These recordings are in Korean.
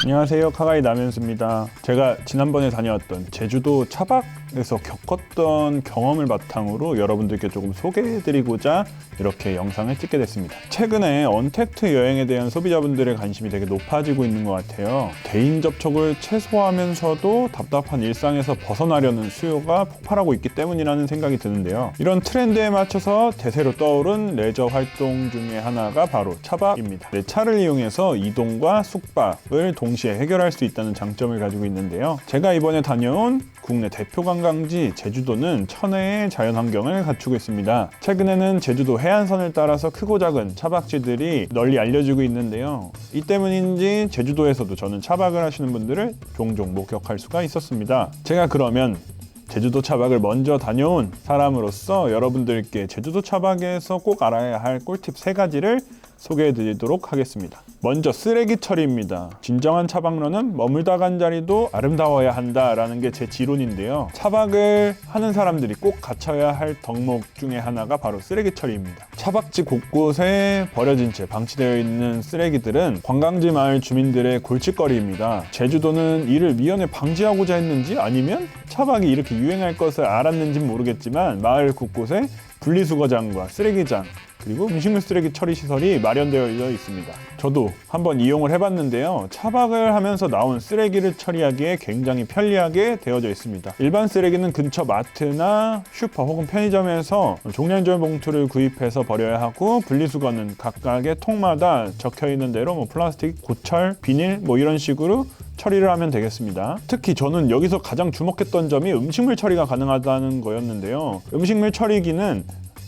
안녕하세요, 카가이 남현수입니다. 제가 지난번에 다녀왔던 제주도 차박에서 겪었던 경험을 바탕으로 여러분들께 조금 소개해드리고자 이렇게 영상을 찍게 됐습니다. 최근에 언택트 여행에 대한 소비자분들의 관심이 되게 높아지고 있는 것 같아요. 대인 접촉을 최소화하면서도 답답한 일상에서 벗어나려는 수요가 폭발하고 있기 때문이라는 생각이 드는데요. 이런 트렌드에 맞춰서 대세로 떠오른 레저 활동 중에 하나가 바로 차박입니다. 내 차를 이용해서 이동과 숙박을 동시에 해결할 수 있다는 장점을 가지고 있는데요. 제가 이번에 다녀온 국내 대표 관광지 제주도는 천혜의 자연환경을 갖추고 있습니다. 최근에는 제주도 해안선을 따라서 크고 작은 차박지들이 널리 알려지고 있는데요. 이 때문인지 제주도에서도 저는 차박을 하시는 분들을 종종 목격할 수가 있었습니다. 제가 그러면 제주도 차박을 먼저 다녀온 사람으로서 여러분들께 제주도 차박에서 꼭 알아야 할 꿀팁 3가지를 소개해드리도록 하겠습니다. 먼저 쓰레기 처리입니다. 진정한 차박러는 머물다 간 자리도 아름다워야 한다라는 게 제 지론인데요. 차박을 하는 사람들이 꼭 갖춰야 할 덕목 중에 하나가 바로 쓰레기 처리입니다. 차박지 곳곳에 버려진 채 방치되어 있는 쓰레기들은 관광지 마을 주민들의 골칫거리입니다. 제주도는 이를 미연에 방지하고자 했는지 아니면 차박이 이렇게 유행할 것을 알았는지는 모르겠지만 마을 곳곳에 분리수거장과 쓰레기장 그리고 음식물 쓰레기 처리 시설이 마련되어 있습니다. 저도 한번 이용을 해봤는데요. 차박을 하면서 나온 쓰레기를 처리하기에 굉장히 편리하게 되어져 있습니다. 일반 쓰레기는 근처 마트나 슈퍼 혹은 편의점에서 종량제 봉투를 구입해서 버려야 하고 분리수거는 각각의 통마다 적혀있는 대로 플라스틱, 고철, 비닐 이런 식으로 처리를 하면 되겠습니다. 특히 저는 여기서 가장 주목했던 점이 음식물 처리가 가능하다는 거였는데요. 음식물 처리기는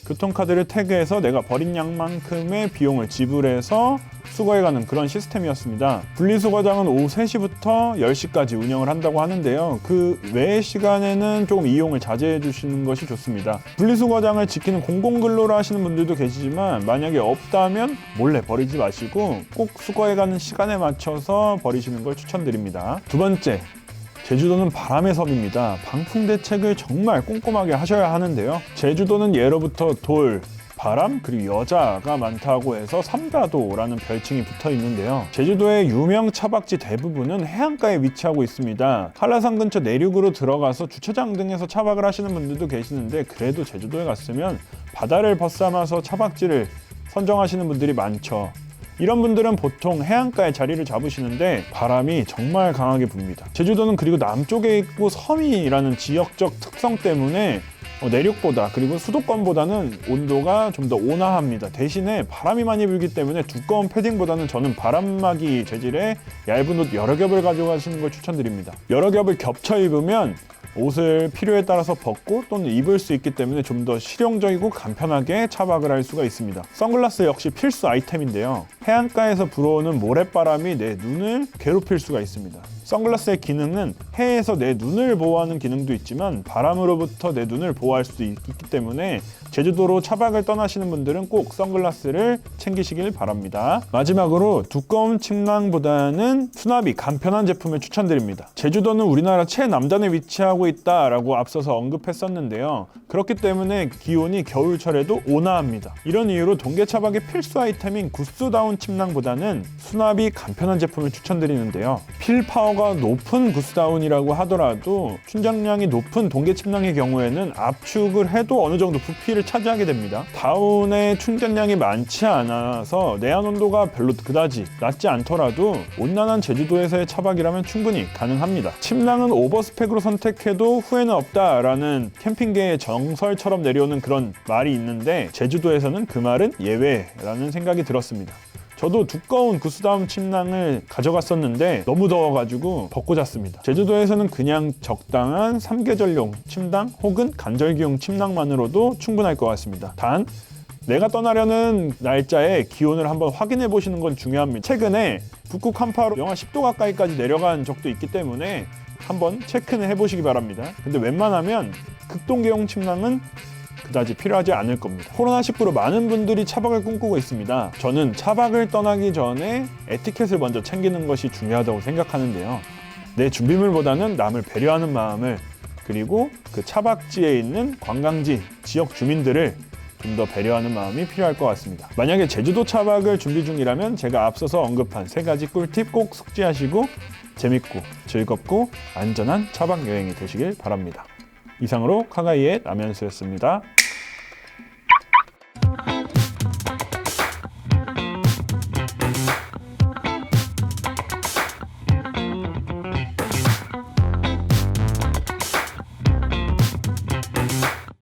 교통카드를 태그해서 내가 버린 양만큼의 비용을 지불해서 수거해가는 그런 시스템이었습니다. 분리수거장은 오후 3시부터 10시까지 운영을 한다고 하는데요. 그 외의 시간에는 조금 이용을 자제해 주시는 것이 좋습니다. 분리수거장을 지키는 공공근로를 하시는 분들도 계시지만 만약에 없다면 몰래 버리지 마시고 꼭 수거해가는 시간에 맞춰서 버리시는 걸 추천드립니다. 두 번째, 제주도는 바람의 섬입니다. 방풍 대책을 정말 꼼꼼하게 하셔야 하는데요. 제주도는 예로부터 돌, 바람, 그리고 여자가 많다고 해서 삼다도라는 별칭이 붙어 있는데요. 제주도의 유명 차박지 대부분은 해안가에 위치하고 있습니다. 한라산 근처 내륙으로 들어가서 주차장 등에서 차박을 하시는 분들도 계시는데 그래도 제주도에 갔으면 바다를 벗삼아서 차박지를 선정하시는 분들이 많죠. 이런 분들은 보통 해안가에 자리를 잡으시는데 바람이 정말 강하게 붑니다. 제주도는 그리고 남쪽에 있고 섬이라는 지역적 특성 때문에 내륙보다 그리고 수도권보다는 온도가 좀 더 온화합니다. 대신에 바람이 많이 불기 때문에 두꺼운 패딩보다는 저는 바람막이 재질의 얇은 옷 여러 겹을 가져가시는 걸 추천드립니다. 여러 겹을 겹쳐 입으면 옷을 필요에 따라서 벗고 또는 입을 수 있기 때문에 좀 더 실용적이고 간편하게 차박을 할 수가 있습니다. 선글라스 역시 필수 아이템인데요. 해안가에서 불어오는 모래바람이 내 눈을 괴롭힐 수가 있습니다. 선글라스의 기능은 해에서 내 눈을 보호하는 기능도 있지만 바람으로부터 내 눈을 보호할 수도 있기 때문에 제주도로 차박을 떠나시는 분들은 꼭 선글라스를 챙기시길 바랍니다. 마지막으로 두꺼운 침낭보다는 수납이 간편한 제품을 추천드립니다. 제주도는 우리나라 최남단에 위치하고 있다라고 앞서서 언급했었는데요. 그렇기 때문에 기온이 겨울철에도 온화합니다. 이런 이유로 동계 차박의 필수 아이템인 구스다운 침낭보다는 수납이 간편한 제품을 추천드리는데요. 필파워가 높은 구스다운이라고 하더라도 춘장량이 높은 동계 침낭의 경우에는 압축을 해도 어느 정도 부피를 차지하게 됩니다. 다운의 충전량이 많지 않아서 내한 온도가 별로 그다지 낮지 않더라도 온난한 제주도에서의 차박이라면 충분히 가능합니다. 침낭은 오버스펙으로 선택해도 후회는 없다라는 캠핑계의 정설처럼 내려오는 그런 말이 있는데 제주도에서는 그 말은 예외라는 생각이 들었습니다. 저도 두꺼운 구스다운 침낭을 가져갔었는데 너무 더워가지고 벗고 잤습니다. 제주도에서는 그냥 적당한 3계절용 침낭 혹은 간절기용 침낭만으로도 충분할 것 같습니다. 단 내가 떠나려는 날짜에 기온을 한번 확인해 보시는 건 중요합니다. 최근에 북극 한파로 영하 10도 가까이까지 내려간 적도 있기 때문에 한번 체크는 해보시기 바랍니다. 근데 웬만하면 극동계용 침낭은 그다지 필요하지 않을 겁니다. 코로나19로 많은 분들이 차박을 꿈꾸고 있습니다. 저는 차박을 떠나기 전에 에티켓을 먼저 챙기는 것이 중요하다고 생각하는데요. 내 준비물보다는 남을 배려하는 마음을 그리고 그 차박지에 있는 관광지 지역 주민들을 좀 더 배려하는 마음이 필요할 것 같습니다. 만약에 제주도 차박을 준비 중이라면 제가 앞서서 언급한 3가지 꿀팁 꼭 숙지하시고 재밌고 즐겁고 안전한 차박 여행이 되시길 바랍니다. 이상으로 카가이의 남현수였습니다.